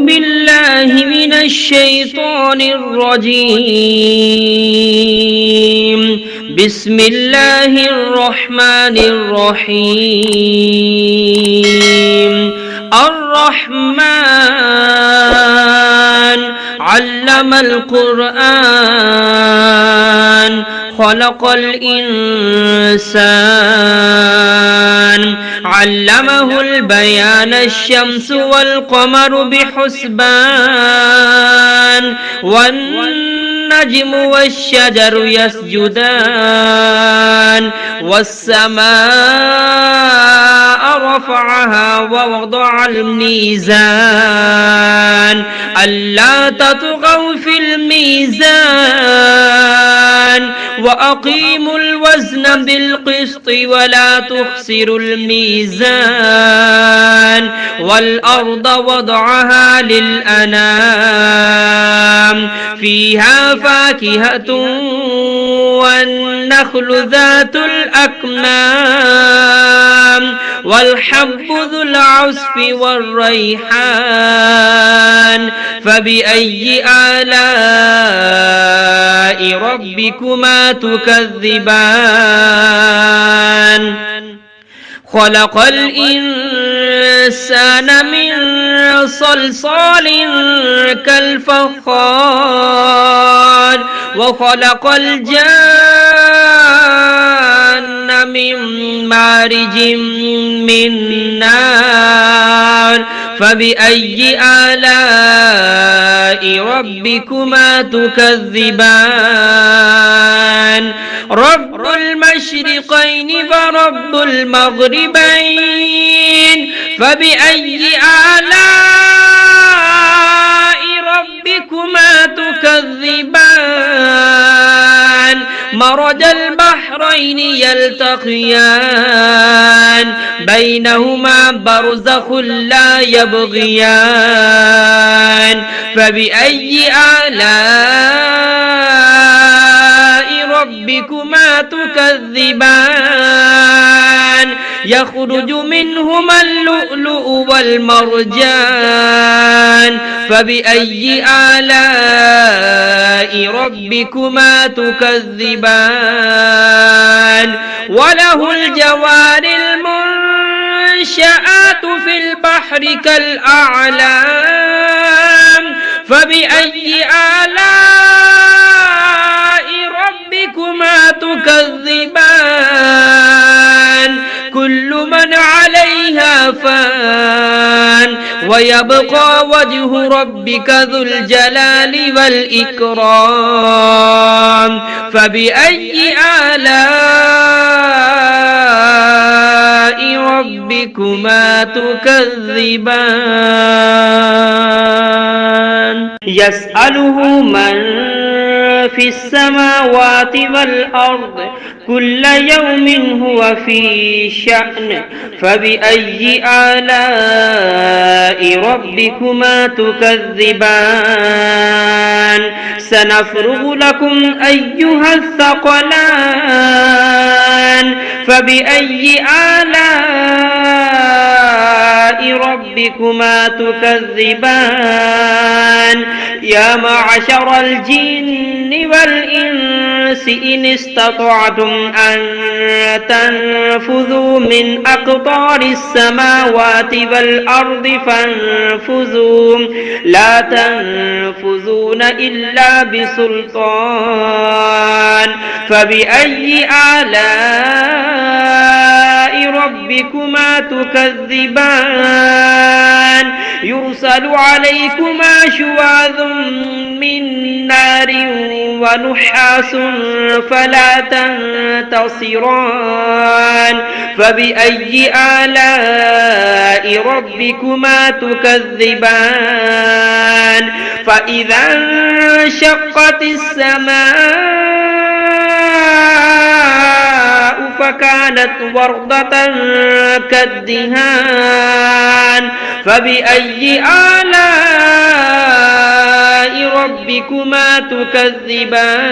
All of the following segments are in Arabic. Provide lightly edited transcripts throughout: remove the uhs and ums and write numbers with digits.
بالله من الشيطان الرجيم. بسم الله الرحمن الرحيم. الرحمن علم القرآن خلق الإنسان علمه البيان الشمس والقمر بحسبان والنجم والشجر يسجدان والسماء رفعها ووضع الميزان ألا تطغوا في الميزان وأقيموا الوزن بالقسط ولا تخسروا الميزان والأرض وضعها للأنام فيها فاكهة والنخل ذات الأكمام والحب ذو العصف والريحان فبأي آلاء ربكما تكذبان خلق الإنسان من صلصال كالفخار وخلق الجان من مارج من نار فبأي آلاء ربكما تكذبان رب المشرقين ورب المغربين فبأي آلاء ربكما تكذبان مرج البحرين يلتقيان بينهما برزخ لا يبغيان فبأي آلاء ربكما تكذبان يخرج منهما اللؤلؤ والمرجان فبأي آلاء ربكما تكذبان وله الجوار المنشآت في البحر كالأعلام فبأي آلاء ربكما تكذبان كل من عليها فان ويبقى وجه ربك ذو الجلال والإكرام فبأي آلاء ربكما تكذبان يسأله من في السماوات والأرض كل يوم هو في شأن فبأي آلاء ربكما تكذبان سنفرغ لكم أيها الثقلان فبأي آلاء ربكما تكذبان يا معشر الجن والإنس إن استطعتم أن تنفذوا من أقطار السماوات والأرض فانفذوا لا تنفذون إلا بسلطان فبأي آلاء ربكما تكذبان يرسل عليكما شواظ من نار ونحاس فلا تنتصران فبأي آلاء ربكما تكذبان فإذا انشقت السماء فكانت وردة كالدهان فبأي آلاء ربكما تكذبان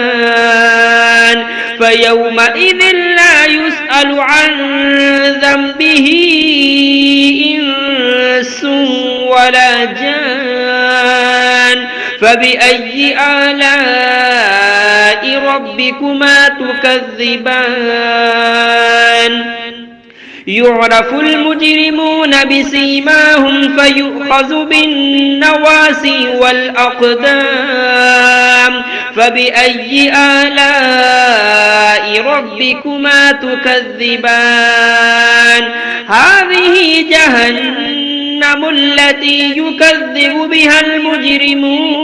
فيومئذ لا يسأل عن ذنبه إنس ولا جان فبأي آلاء ربكما تكذبان يعرف المجرمون بسيماهم فيؤخذ بالنواسي والأقدام فبأي آلاء ربكما تكذبان هذه جهنم التي يكذب بها المجرمون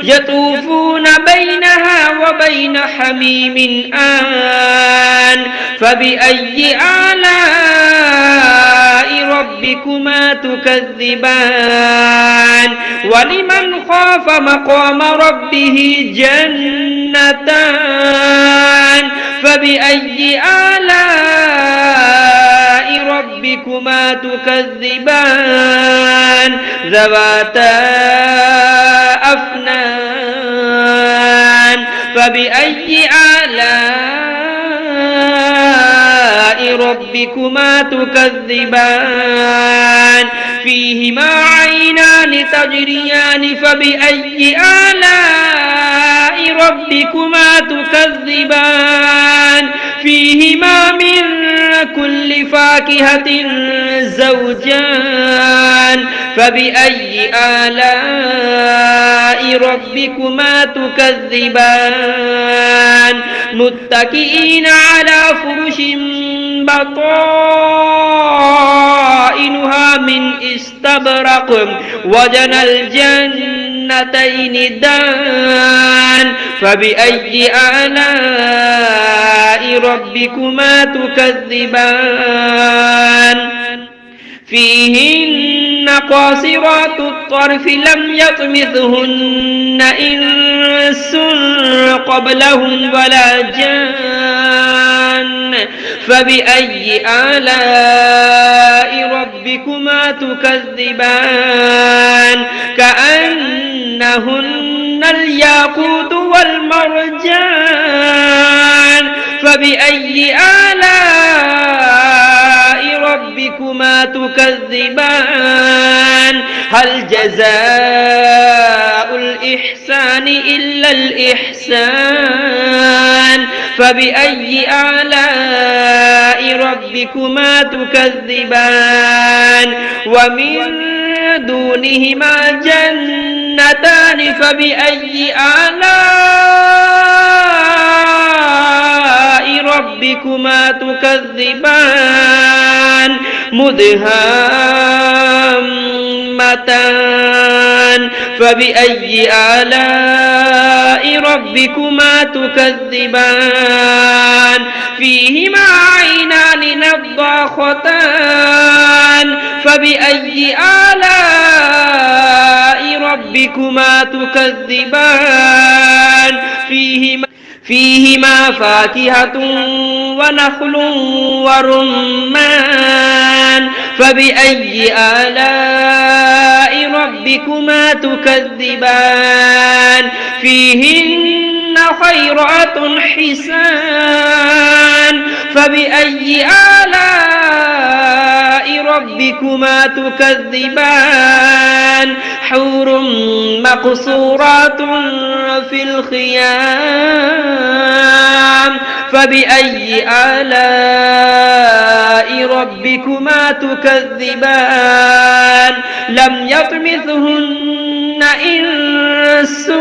يطوفون بينها وبين حميم آن فبأي آلاء ربكما تكذبان ولمن خاف مقام ربه جنتان فبأي آلاء ربكما تكذبان ذواتا أفنان فبأي آلاء ربكما تكذبان فيهما عينان تجريان فبأي آلاء ربكما تكذبان فيهما من كل فاكهة زوجان فبأي آلاء ربكما تكذبان متكئين على فرش بطائنها من استبرق وجنى الجنتين دان فبأي آلاء ربكما تكذبان فيهن قاصرات الطرف لم يطمثهن إنس قبلهم ولا جان فبأي آلاء ربكما تكذبان كأنهن الياقوت والمرجان فبأي آلاء ربكما تكذبان هل جزاء الإحسان إلا الإحسان فبأي آلاء ربكما تكذبان ومن دونهما جنتان فبأي آلاء ربكما تكذبان مدهامتان فبأي آلاء ربكما تكذبان فيهما عينان نضاختان فبأي آلاء ربكما تكذبان فيهما فاكهة ونخل ورمان فبأي آلاء ربكما تكذبان فيهن خيرات حسان فبأي آلاء ربكما تكذبان حور مقصورات في الخيام فبأي آلاء ربكما تكذبان لم يطمثهن إنس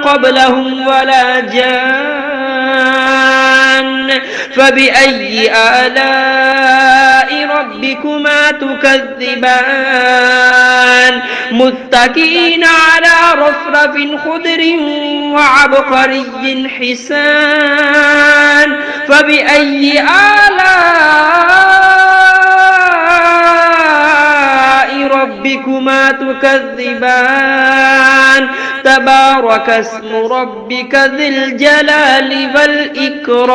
قبلهم ولا جان فبأي آلاء ربكما تكذبان متكئين على رفرف خضر وعبقري حسان فبأي آلاء ربكما تكذبان تبارك اسم ربك ذي الجلال والإكرام